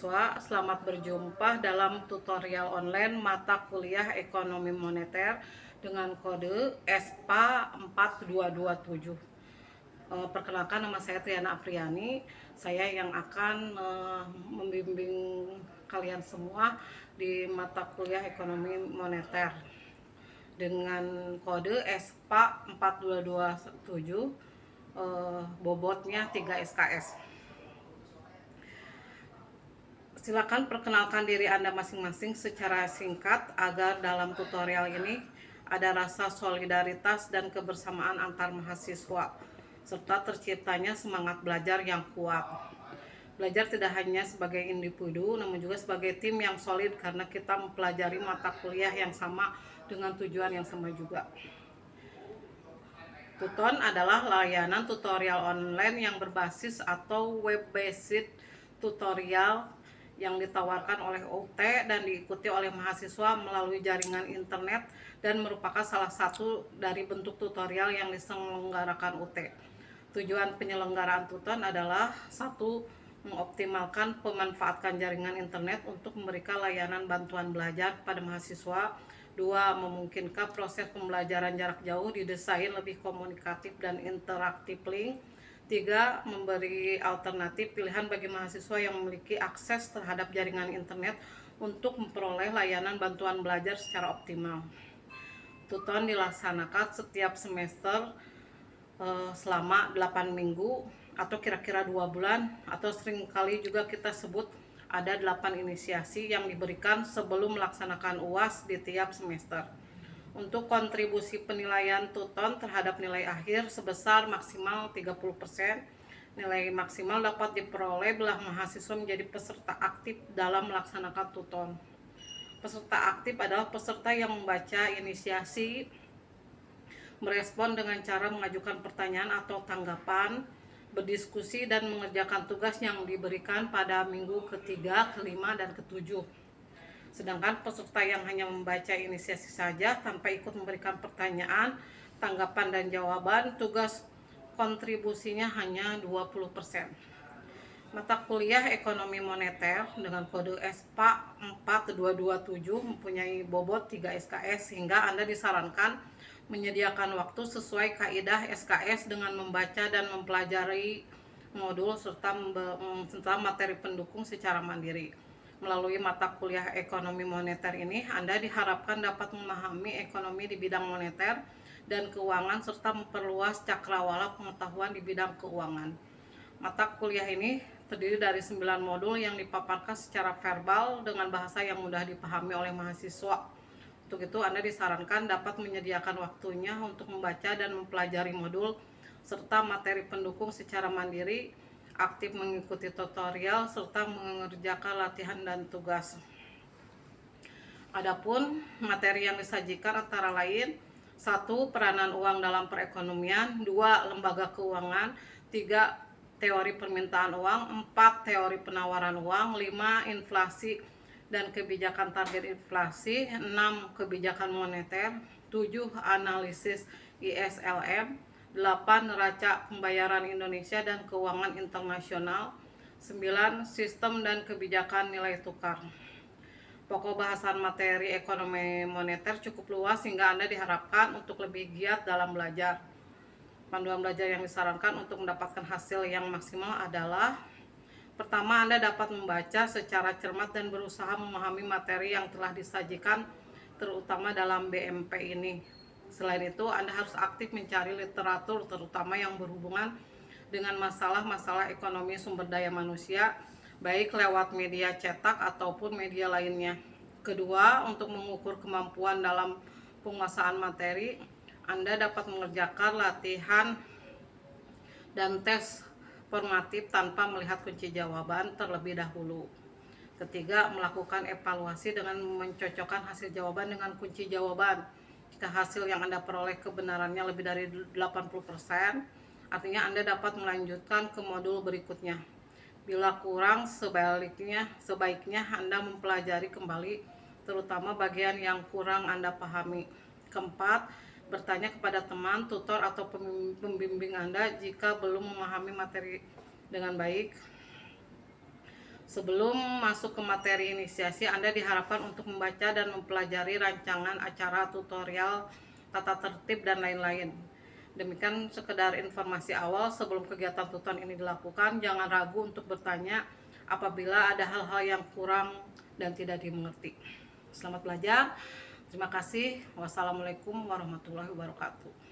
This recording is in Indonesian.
mahasiswa, selamat berjumpa dalam tutorial online mata kuliah Ekonomi Moneter dengan kode ESPA 4227. Perkenalkan, nama saya Triana Apriani. Saya yang akan membimbing kalian semua di mata kuliah Ekonomi Moneter dengan kode ESPA 4227, bobotnya 3 SKS. Silakan perkenalkan diri Anda masing-masing secara singkat agar dalam tutorial ini ada rasa solidaritas dan kebersamaan antar mahasiswa serta terciptanya semangat belajar yang kuat. Belajar tidak hanya sebagai individu namun juga sebagai tim yang solid karena kita mempelajari mata kuliah yang sama dengan tujuan yang sama juga. Tuton adalah layanan tutorial online yang berbasis atau web-based tutorial yang ditawarkan oleh UT dan diikuti oleh mahasiswa melalui jaringan internet dan merupakan salah satu dari bentuk tutorial yang diselenggarakan UT. Tujuan penyelenggaraan Tuton adalah: 1. Mengoptimalkan pemanfaatan jaringan internet untuk memberikan layanan bantuan belajar pada mahasiswa. 2. Memungkinkan proses pembelajaran jarak jauh didesain lebih komunikatif dan interaktif. 3. Memberi alternatif pilihan bagi mahasiswa yang memiliki akses terhadap jaringan internet untuk memperoleh layanan bantuan belajar secara optimal. Tuton dilaksanakan setiap semester selama 8 minggu atau kira-kira 2 bulan, atau seringkali juga kita sebut ada 8 inisiasi yang diberikan sebelum melaksanakan UAS di tiap semester. Untuk kontribusi penilaian Tuton terhadap nilai akhir sebesar maksimal 30%. Nilai maksimal dapat diperoleh bila mahasiswa menjadi peserta aktif dalam melaksanakan Tuton. Peserta aktif adalah peserta yang membaca inisiasi, merespon dengan cara mengajukan pertanyaan atau tanggapan, berdiskusi, dan mengerjakan tugas yang diberikan pada minggu ketiga, kelima, dan ketujuh. Sedangkan peserta yang hanya membaca inisiasi saja tanpa ikut memberikan pertanyaan, tanggapan, dan jawaban, tugas kontribusinya hanya 20%. Mata kuliah Ekonomi Moneter dengan kode ESPA 4227 mempunyai bobot 3 SKS sehingga Anda disarankan menyediakan waktu sesuai kaidah SKS dengan membaca dan mempelajari modul serta materi pendukung secara mandiri. Melalui mata kuliah Ekonomi Moneter ini, Anda diharapkan dapat memahami ekonomi di bidang moneter dan keuangan serta memperluas cakrawala pengetahuan di bidang keuangan. Mata kuliah ini terdiri dari 9 modul yang dipaparkan secara verbal dengan bahasa yang mudah dipahami oleh mahasiswa. Untuk itu, Anda disarankan dapat menyediakan waktunya untuk membaca dan mempelajari modul serta materi pendukung secara mandiri, aktif mengikuti tutorial, serta mengerjakan latihan dan tugas. Adapun materi yang disajikan antara lain: 1. Peranan uang dalam perekonomian. 2. Lembaga keuangan. 3. Teori permintaan uang. 4. Teori penawaran uang. 5. Inflasi dan kebijakan target inflasi. 6. Kebijakan moneter. 7. Analisis ISLM. 8. Neraca pembayaran Indonesia dan keuangan internasional. 9. Sistem dan kebijakan nilai tukar. Pokok bahasan materi ekonomi moneter cukup luas sehingga Anda diharapkan untuk lebih giat dalam belajar. Panduan belajar yang disarankan untuk mendapatkan hasil yang maksimal adalah: pertama, Anda dapat membaca secara cermat dan berusaha memahami materi yang telah disajikan, terutama dalam BMP ini. Selain itu, Anda harus aktif mencari literatur terutama yang berhubungan dengan masalah-masalah ekonomi sumber daya manusia, baik lewat media cetak ataupun media lainnya. Kedua, untuk mengukur kemampuan dalam penguasaan materi, Anda dapat mengerjakan latihan dan tes formatif tanpa melihat kunci jawaban terlebih dahulu. Ketiga, melakukan evaluasi dengan mencocokkan hasil jawaban dengan kunci jawaban. Jika hasil yang Anda peroleh kebenarannya lebih dari 80%, artinya Anda dapat melanjutkan ke modul berikutnya. Bila kurang, sebaiknya Anda mempelajari kembali, terutama bagian yang kurang Anda pahami. Keempat, bertanya kepada teman, tutor, atau pembimbing Anda jika belum memahami materi dengan baik. Sebelum masuk ke materi inisiasi, Anda diharapkan untuk membaca dan mempelajari rancangan acara tutorial, tata tertib, dan lain-lain. Demikian sekedar informasi awal sebelum kegiatan tuton ini dilakukan. Jangan ragu untuk bertanya apabila ada hal-hal yang kurang dan tidak dimengerti. Selamat belajar. Terima kasih. Wassalamualaikum warahmatullahi wabarakatuh.